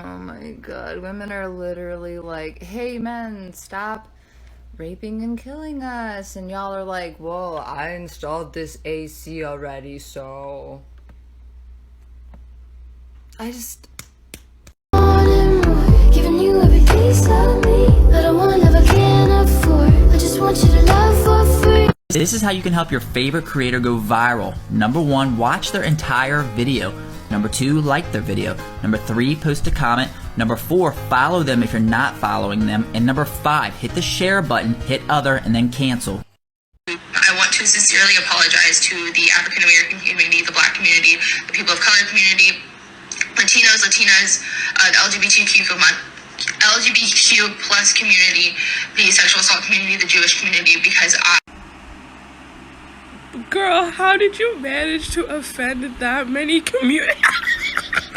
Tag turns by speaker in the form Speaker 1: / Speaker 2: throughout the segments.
Speaker 1: Oh my god, women are literally like, hey men, stop raping and killing us. And y'all are like, whoa, I installed this AC already, so I just...
Speaker 2: Giving you every piece of me. I don't want love I can't afford. I just want you to love for free.
Speaker 3: This is how you can help your favorite creator go viral. Number 1, watch their entire video. Number 2, like their video. Number 3, post a comment. Number 4, follow them if you're not following them. And number 5, hit the share button, hit other, and then cancel.
Speaker 4: I want to sincerely apologize to the African American community, the Black community, the people of color community, Latinos, the LGBTQ plus community, the sexual assault community, the Jewish community, because
Speaker 5: Girl, how did you manage to offend that many communities?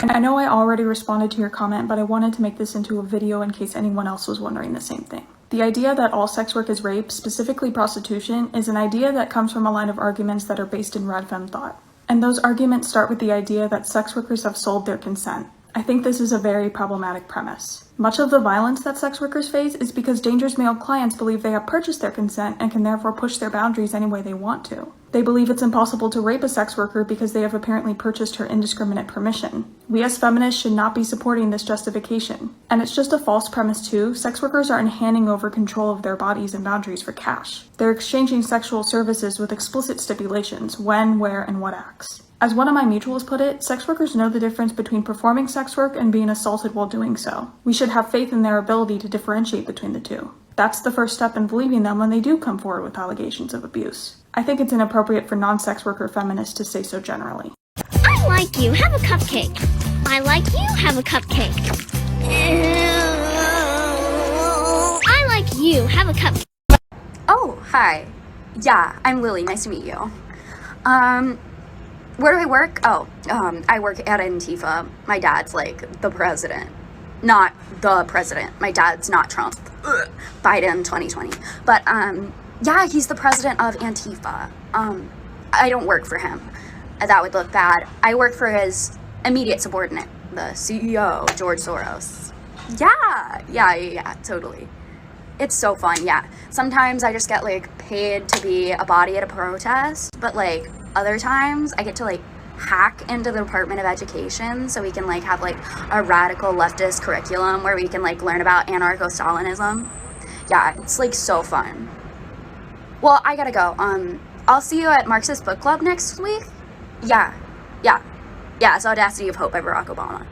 Speaker 6: I know I already responded to your comment, but I wanted to make this into a video in case anyone else was wondering the same thing. The idea that all sex work is rape, specifically prostitution, is an idea that comes from a line of arguments that are based in rad femme thought. And those arguments start with the idea that sex workers have sold their consent. I think this is a very problematic premise. Much of the violence that sex workers face is because dangerous male clients believe they have purchased their consent and can therefore push their boundaries any way they want to. They believe it's impossible to rape a sex worker because they have apparently purchased her indiscriminate permission. We as feminists should not be supporting this justification. And it's just a false premise too. Sex workers aren't handing over control of their bodies and boundaries for cash. They're exchanging sexual services with explicit stipulations: when, where, and what acts. As one of my mutuals put it, sex workers know the difference between performing sex work and being assaulted while doing so. We should have faith in their ability to differentiate between the two. That's the first step in believing them when they do come forward with allegations of abuse. I think it's inappropriate for non-sex worker feminists to say so generally.
Speaker 2: I like you. Have a cupcake. I like you. Have a cupcake. I like you. Have a cupcake.
Speaker 7: Oh, hi. Yeah, I'm Lily. Nice to meet you. Where do I work? Oh, I work at Antifa. My dad's like the president. Not the president. My dad's not Trump. Ugh. Biden 2020. But, yeah, he's the president of Antifa. I don't work for him. That would look bad. I work for his immediate subordinate, the CEO, George Soros. Yeah, totally. It's so fun, yeah. Sometimes I just get, like, paid to be a body at a protest, but, like, other times I get to, like, hack into the Department of Education so we can, like, have, like, a radical leftist curriculum where we can, like, learn about anarcho-Stalinism. Yeah, it's, like, so fun. Well, I gotta go. I'll see you at Marxist Book Club next week? Yeah, it's Audacity of Hope by Barack Obama.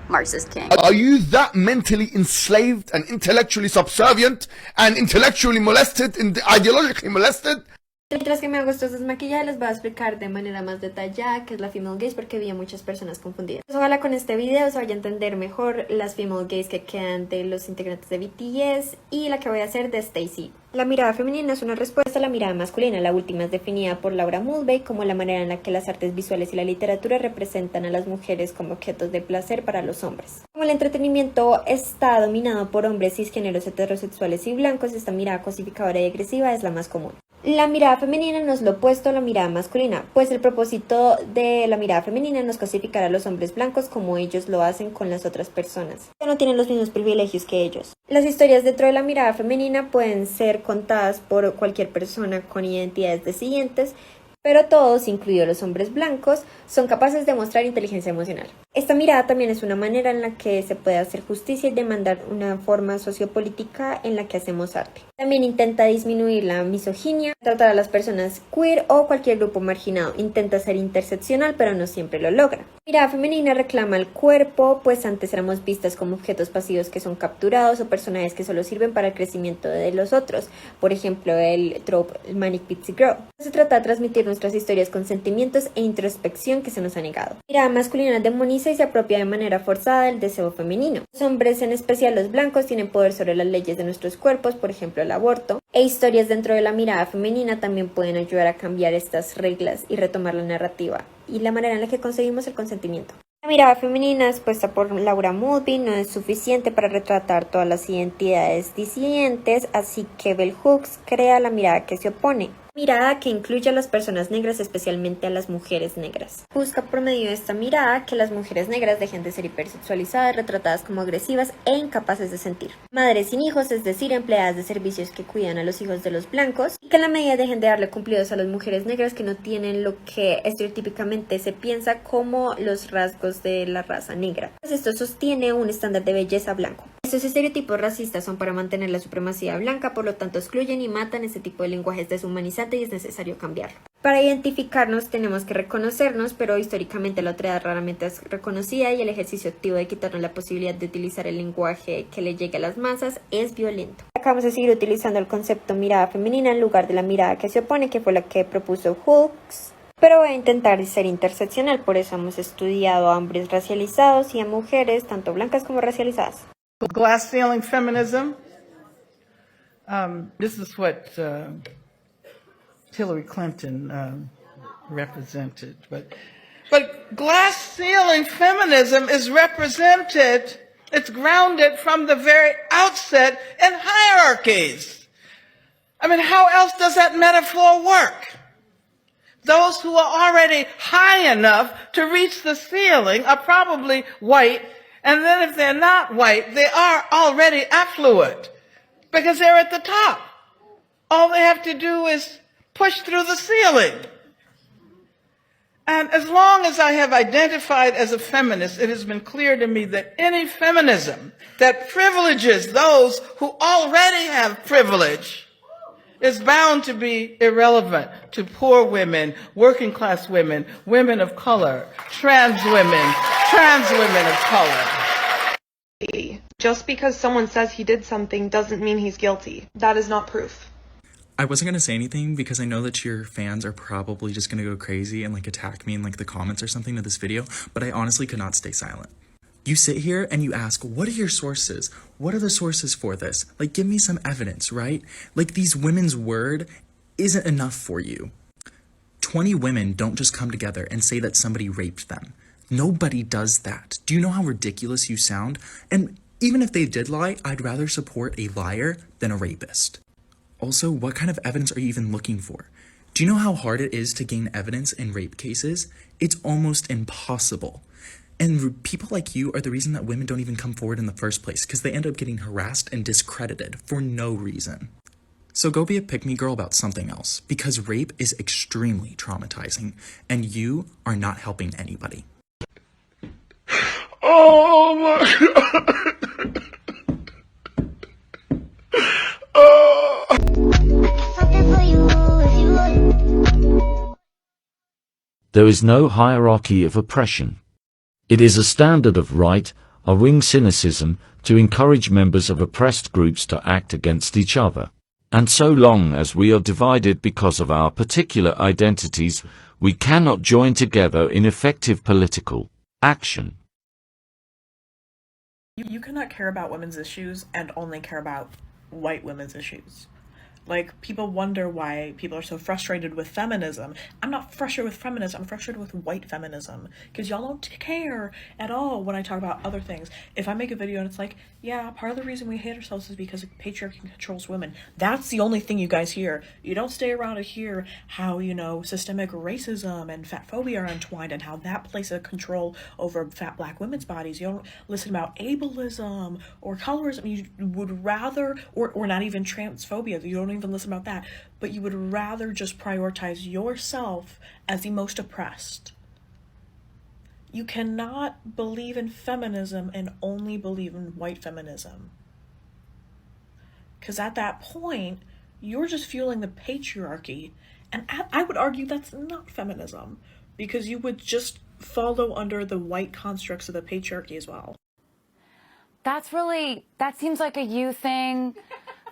Speaker 7: Marxist king.
Speaker 8: Are you that mentally enslaved and intellectually subservient and intellectually molested and ideologically molested?
Speaker 9: Mientras que me hago estos desmaquillajes, les voy a explicar de manera más detallada qué es la female gaze, porque vi a muchas personas confundidas. Pues ojalá con este video se vaya a entender mejor las female gaze que quedan de los integrantes de BTS y la que voy a hacer de Stacy. La mirada femenina es una respuesta a la mirada masculina. La última es definida por Laura Mulvey como la manera en la que las artes visuales y la literatura representan a las mujeres como objetos de placer para los hombres. Como el entretenimiento está dominado por hombres cisgéneros heterosexuales y blancos, esta mirada cosificadora y agresiva es la más común. La mirada femenina no es lo opuesto a la mirada masculina, pues el propósito de la mirada femenina no es cosificar a los hombres blancos como ellos lo hacen con las otras personas, que no tienen los mismos privilegios que ellos. Las historias dentro de la mirada femenina pueden ser contadas por cualquier persona con identidades deficientes, pero todos, incluidos los hombres blancos, son capaces de mostrar inteligencia emocional. Esta mirada también es una manera en la que se puede hacer justicia y demandar una forma sociopolítica en la que hacemos arte. También intenta disminuir la misoginia, tratar a las personas queer o cualquier grupo marginado. Intenta ser interseccional, pero no siempre lo logra. La mirada femenina reclama el cuerpo, pues antes éramos vistas como objetos pasivos que son capturados o personajes que solo sirven para el crecimiento de los otros. Por ejemplo, el trope Manic Pixie Girl. Se trata de transmitir nuestras historias con sentimientos e introspección que se nos ha negado. La mirada masculina demoniza y se apropia de manera forzada del deseo femenino. Los hombres, en especial los blancos, tienen poder sobre las leyes de nuestros cuerpos, por ejemplo el aborto, e historias dentro de la mirada femenina también pueden ayudar a cambiar estas reglas y retomar la narrativa y la manera en la que conseguimos el consentimiento. La mirada femenina expuesta por Laura Mulvey no es suficiente para retratar todas las identidades disidentes, así que Bell Hooks crea la mirada que se opone. Mirada que incluye a las personas negras, especialmente a las mujeres negras. Busca por medio de esta mirada que las mujeres negras dejen de ser hipersexualizadas, retratadas como agresivas e incapaces de sentir. Madres sin hijos, es decir, empleadas de servicios que cuidan a los hijos de los blancos, y que en la medida dejen de darle cumplidos a las mujeres negras que no tienen lo que estereotípicamente se piensa como los rasgos de la raza negra. Pues esto sostiene un estándar de belleza blanco. Estos estereotipos racistas son para mantener la supremacía blanca, por lo tanto excluyen y matan este tipo de lenguajes deshumanizante y es necesario cambiarlo. Para identificarnos tenemos que reconocernos, pero históricamente la otredad raramente es reconocida y el ejercicio activo de quitarnos la posibilidad de utilizar el lenguaje que le llegue a las masas es violento. Acá vamos a seguir utilizando el concepto mirada femenina en lugar de la mirada que se opone, que fue la que propuso Hooks. Pero voy a intentar ser interseccional, por eso hemos estudiado a hombres racializados y a mujeres, tanto blancas como racializadas.
Speaker 10: Glass ceiling feminism. This is what Hillary Clinton represented. But glass ceiling feminism is represented, it's grounded from the very outset in hierarchies. I mean, how else does that metaphor work? Those who are already high enough to reach the ceiling are probably white. And then if they're not white, they are already affluent because they're at the top. All they have to do is push through the ceiling. And as long as I have identified as a feminist, it has been clear to me that any feminism that privileges those who already have privilege is bound to be irrelevant to poor women, working class women, women of color, trans women of color.
Speaker 5: Just because someone says he did something doesn't mean he's guilty. That is not proof.
Speaker 11: I wasn't going to say anything because I know that your fans are probably just going to go crazy and like attack me in like the comments or something to this video, but I honestly could not stay silent. You sit here and you ask, what are your sources? What are the sources for this? Like, give me some evidence, right? Like, these women's word isn't enough for you. 20 women don't just come together and say that somebody raped them. Nobody does that. Do you know how ridiculous you sound? And even if they did lie, I'd rather support a liar than a rapist. Also, what kind of evidence are you even looking for? Do you know how hard it is to gain evidence in rape cases? It's almost impossible. And people like you are the reason that women don't even come forward in the first place, because they end up getting harassed and discredited for no reason. So go be a pick-me girl about something else, because rape is extremely traumatizing, and you are not helping anybody.
Speaker 8: Oh my God. Oh.
Speaker 12: There is no hierarchy of oppression. It is a standard of right, a wing cynicism, to encourage members of oppressed groups to act against each other. And so long as we are divided because of our particular identities, we cannot join together in effective political action.
Speaker 6: You cannot care about women's issues and only care about white women's issues. Like, people wonder why people are so frustrated with feminism. I'm not frustrated with feminism, I'm frustrated with white feminism. Because y'all don't care at all when I talk about other things. If I make a video and it's like, yeah, part of the reason we hate ourselves is because patriarchy controls women. That's the only thing you guys hear. You don't stay around to hear how, you know, systemic racism and fat phobia are entwined and how that places a control over fat black women's bodies. You don't listen about ableism or colorism. You would rather, or not even transphobia. You don't even listen about that. But you would rather just prioritize yourself as the most oppressed. You cannot believe in feminism and only believe in white feminism. Because at that point, you're just fueling the patriarchy. And I would argue that's not feminism. Because you would just follow under the white constructs of the patriarchy as well.
Speaker 13: That seems like a you thing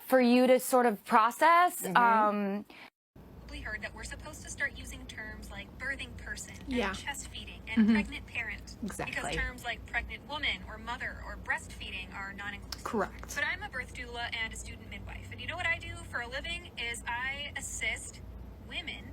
Speaker 13: for you to sort of process.
Speaker 14: We heard that we're supposed to start using terms like birthing person
Speaker 5: Yeah.
Speaker 14: and chest feeding and pregnant parent.
Speaker 1: Exactly.
Speaker 14: Because terms like pregnant woman or mother or breastfeeding are non-inclusive.
Speaker 5: Correct.
Speaker 14: But I'm a birth doula and a student midwife. And you know what I do for a living is I assist women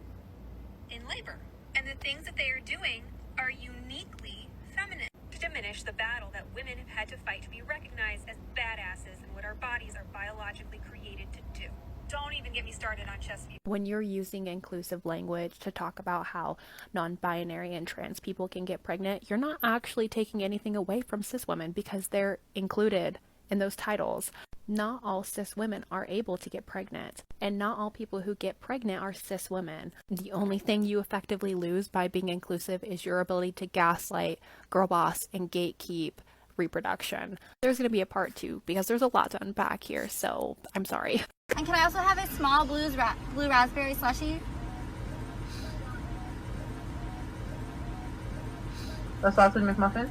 Speaker 14: in labor. And the things that they are doing are uniquely feminine. To diminish the battle that women have had to fight to be recognized as badasses and what our bodies are biologically created to do. don't even get me started on chess people.
Speaker 15: When you're using inclusive language to talk about how non-binary and trans people can get pregnant, you're not actually taking anything away from cis women because they're included in those titles. Not all cis women are able to get pregnant, and not all people who get pregnant are cis women. The only thing you effectively lose by being inclusive is your ability to gaslight, girl boss, and gatekeep reproduction. There's going to be a part 2 because there's a lot to unpack here, so I'm sorry.
Speaker 16: And can I also have a small blue raspberry slushie?
Speaker 5: A sausage McMuffin?